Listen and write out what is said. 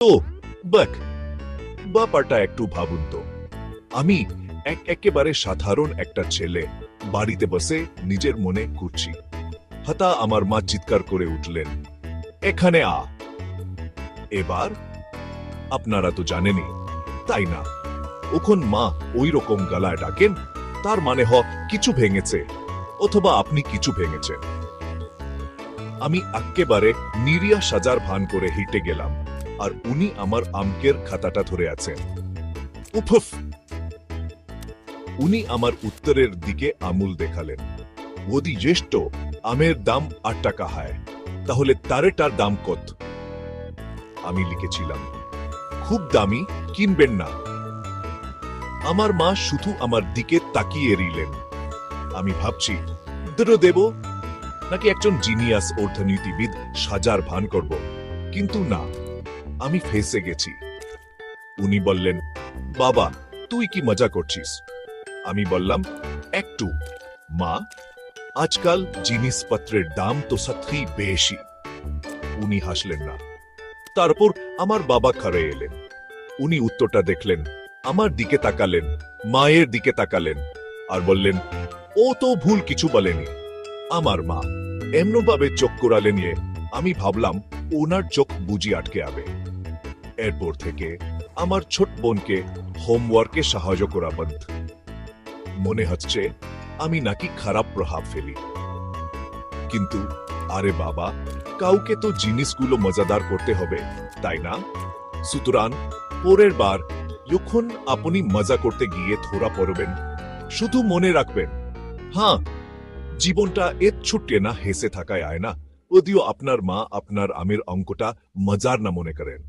তো বাক ব্যাপারটা একটু ভাবুন তো। আমি একেবারে সাধারণ একটা ছেলে, বাড়িতে বসে নিজের মনে ঘুরছি। হঠাৎ আমার মা চিৎকার করে উঠলেন, এখানে আ। এবার আপনারা তো জানেনই, তাই না? ওখন মা ওই রকম গলায় ডাকেন, তার মানে কিছু ভেঙেছে, অথবা আপনি কিছু ভেঙেছেন। আমি একেবারে নিরিয়া সাজার ভান করে হেঁটে গেলাম, আর উনি আমার অঙ্কের খাতাটা ধরে আছেন। উফ! উনি আমার উত্তরের দিকে আঙুল দেখালেন। যদি জ্যেষ্ঠ আমের দাম ৮ টাকা হয়, তাহলে তারেটার দাম কত? আমি লিখেছিলাম, খুব দামি, কিনবেন না। আমার মা শুধু আমার দিকে তাকিয়ে রইলেন। আমি ভাবছি, উত্তর দেব নাকি একজন জিনিয়াস অর্থনীতিবিদ সাজার ভান করব, কিন্তু না, আমি ফেঁসে গেছি। উনি বললেন, বাবা, তুই কি মজা করছিস? আমি বললাম, একটু। মা, আজকাল জিনিসপত্রের দাম তো সত্যিই বেশি। উনি হাসলেন না। তারপর আমার বাবা ঘরে এলেন। উনি উত্তরটা দেখলেন, আমার দিকে তাকালেন, মায়ের দিকে তাকালেন, আর বললেন, ও তো ভুল কিছু বলেনি। আমার মা এমনভাবে চোখ কোরালে নিয়ে আমি ভাবলাম ওনার চোখ বুঝি আটকে যাবে। এরপর থেকে আমার ছোট বোনকে হোমওয়ার্কে সাহায্য করা বন্ধ। মনে হচ্ছে আমি নাকি খারাপ প্রভাব ফেলি। কিন্তু আরে বাবা, কাউকে তো জিনিসগুলো মজাদার করতে হবে, তাই না? সুতরাং পরের বার যখন আপনি মজা করতে গিয়ে ধরা পড়বেন, শুধু মনে রাখবেন, হ্যাঁ, জীবনটা এত ছুটে না হেসে থাকায় আয় না, যদিও আপনার মা আপনার আমের অঙ্কটা মজার না মনে করেন।